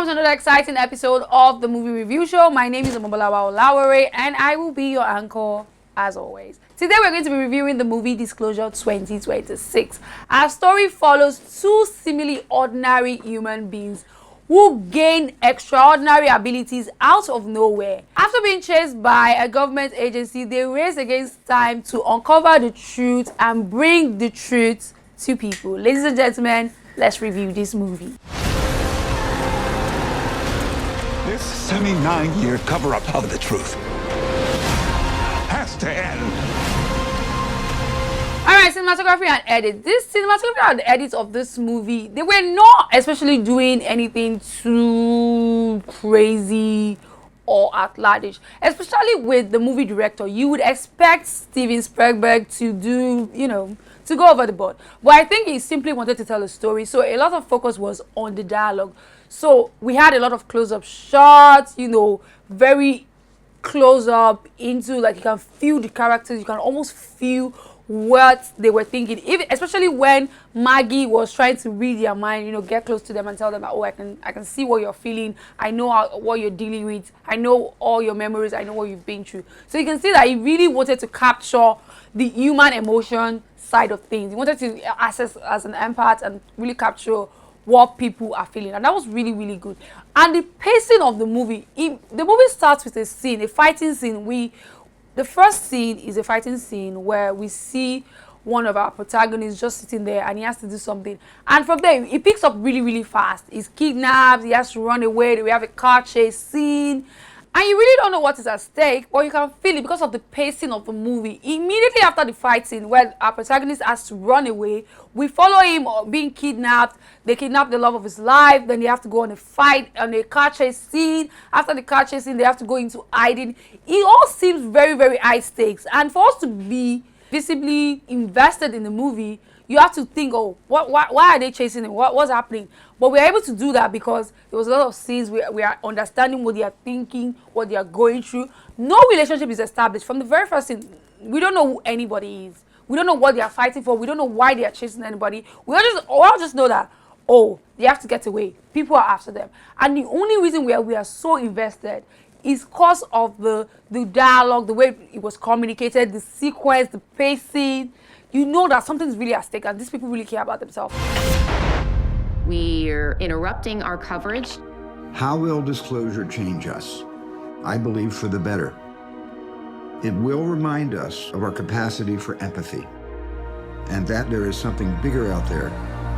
welcome to another exciting episode of the Movie Review Show. My name is Omobolawa Olawore and I will be your anchor as always. Today we're going to be reviewing the movie Disclosure 2026. Our story follows two seemingly ordinary human beings who gain extraordinary abilities out of nowhere. After being chased by a government agency, they race against time to uncover the truth and bring the truth to people. Ladies and gentlemen, let's review this movie. This 79-year cover-up of the truth has to end. Alright, cinematography and edit. This cinematography and edit of this movie, they were not especially doing anything too crazy or outlandish. Especially with the movie director, you would expect Steven Spielberg to do, to go over the board. But I think he simply wanted to tell a story, so a lot of focus was on the dialogue. So we had a lot of close-up shots, very close-up into, like, you can feel the characters, you can almost feel what they were thinking, even especially when Maggie was trying to read their mind, get close to them and tell them that, oh, I can see what you're feeling, I know what you're dealing with, I know all your memories, I know what you've been through. So you can see that he really wanted to capture the human emotion side of things. He wanted to access as an empath and really capture what people are feeling, and that was really, really good. And the pacing of the movie, the movie starts with a fighting scene. The first scene is a fighting scene where we see one of our protagonists just sitting there and he has to do something. And from there, it picks up really, really fast. He's kidnapped, he has to run away, we have a car chase scene. And you really don't know what is at stake, but you can feel it because of the pacing of the movie. Immediately after the fight scene, where our protagonist has to run away, we follow him being kidnapped. They kidnap the love of his life. Then they have to go on a car chase scene. After the car chase scene, they have to go into hiding. It all seems very, very high stakes. And for us to be visibly invested in the movie, you have to think, oh, why are they chasing him? What's happening? But we're able to do that because there was a lot of scenes where we are understanding what they are thinking, what they are going through. No relationship is established. From the very first scene, we don't know who anybody is. We don't know what they are fighting for. We don't know why they are chasing anybody. We all just know that, oh, they have to get away. People are after them. And the only reason we are so invested is because of the dialogue, the way it was communicated, the sequence, the pacing. You know that something's really at stake and these people really care about themselves. We're interrupting our coverage. How will disclosure change us? I believe for the better. It will remind us of our capacity for empathy and that there is something bigger out there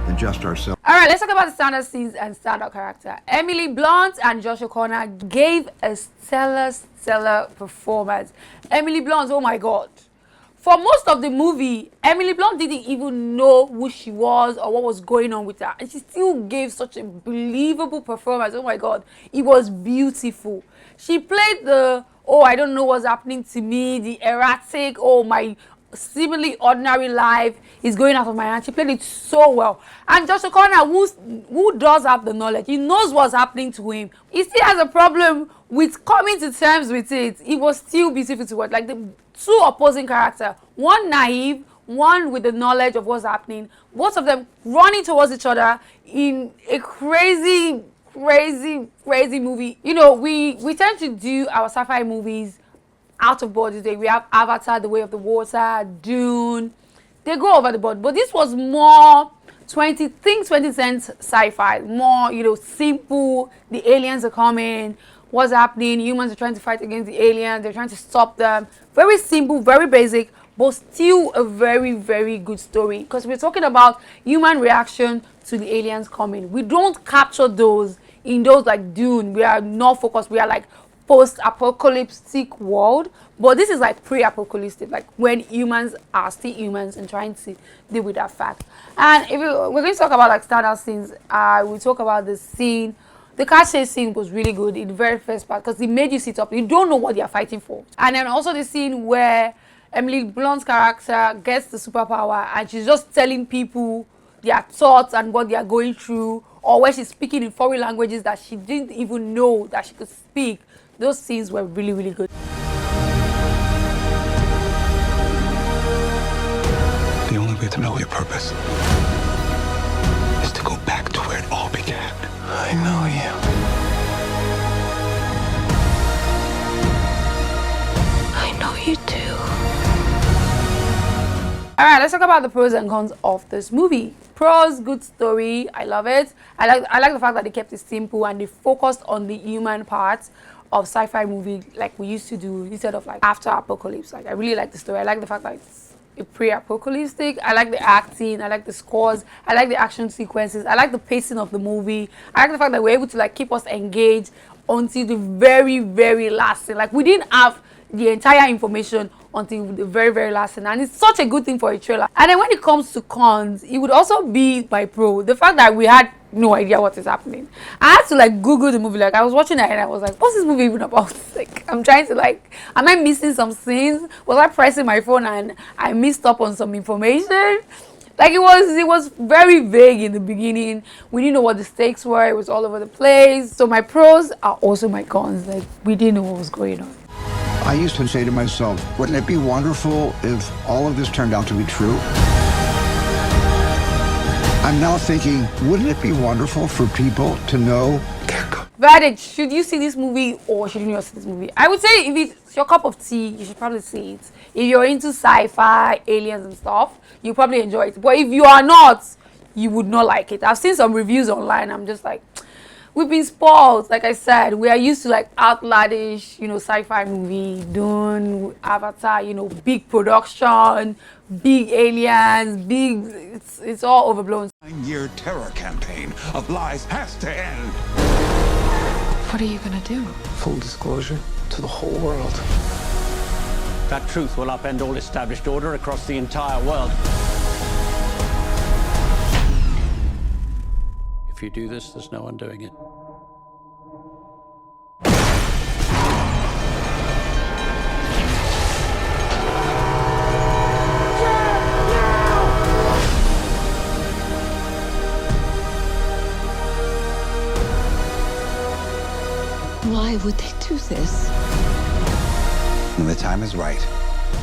than just ourselves. All right, let's talk about the standard scenes and standout character. Emily Blunt and Josh O'Connor gave a stellar performance. Emily Blunt, oh my God. For most of the movie, Emily Blunt didn't even know who she was or what was going on with her. And she still gave such a believable performance. Oh my God, it was beautiful. She played I don't know what's happening to me, the erratic, my seemingly ordinary life is going out of my hand. She played it so well. And Josh O'Connor, who does have the knowledge, he knows what's happening to him. He still has a problem with coming to terms with it. It was still beautiful to watch. Like the two opposing characters, one naive, one with the knowledge of what's happening, both of them running towards each other in a crazy movie. We tend to do our sci-fi movies out of board today. We have Avatar, The Way of the Water, Dune. They go over the board. But this was more 20 cents sci-fi. More, simple. The aliens are coming. What's happening? Humans are trying to fight against the aliens. They're trying to stop them. Very simple, very basic, but still a very, very good story. Because we're talking about human reaction to the aliens coming. We don't capture those in those like Dune. We are not focused. We are like post-apocalyptic world, but this is like pre-apocalyptic, like when humans are still humans and trying to deal with that fact. And if we're going to talk about like standout scenes, we talk about the scene. The car chase scene was really good in the very first part because it made you sit up. You don't know what they are fighting for. And then also the scene where Emily Blunt's character gets the superpower and she's just telling people their thoughts and what they are going through, or where she's speaking in foreign languages that she didn't even know that she could speak. Those scenes were really, really good. The only way to know your purpose is to go back to where it all began. I know you. you do. All right, let's talk about the pros and cons of this movie. Pros, good story. I love it. I like the fact that they kept it simple and they focused on the human part of sci-fi movie like we used to do instead of like after apocalypse. Like I really like the story. I like the fact that it's pre-apocalyptic. I like the acting. I like the scores. I like the action sequences. I like the pacing of the movie. I like the fact that we're able to like keep us engaged until the very, very last scene. Like we didn't have the entire information until the very, very last scene, and it's such a good thing for a trailer. And then when it comes to cons, it would also be my pro. The fact that we had no idea what is happening. I had to like Google the movie. Like I was watching it and I was like, what's this movie even about? Like I'm trying to like, am I missing some scenes? Was I pressing my phone and I missed up on some information? Like it was very vague in the beginning. We didn't know what the stakes were. It was all over the place. So my pros are also my cons. Like we didn't know what was going on. I used to say to myself, wouldn't it be wonderful if all of this turned out to be true? I'm now thinking, wouldn't it be wonderful for people to know? Verdict, should you see this movie or should you not see this movie? I would say if it's your cup of tea, you should probably see it. If you're into sci-fi, aliens and stuff, you probably enjoy it. But if you are not, you would not like it. I've seen some reviews online. I'm just like, we've been spoiled. Like I said, we are used to like outlandish, sci-fi movie, Dune, Avatar, big production, big aliens, it's all overblown. 9-year terror campaign of lies has to end. What are you gonna do? Full disclosure to the whole world. That truth will upend all established order across the entire world. If you do this, there's no undoing it. Why would they do this? When the time is right,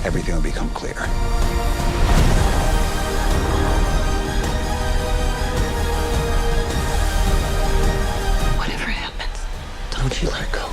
everything will become clear. Whatever happens, Don't you let go.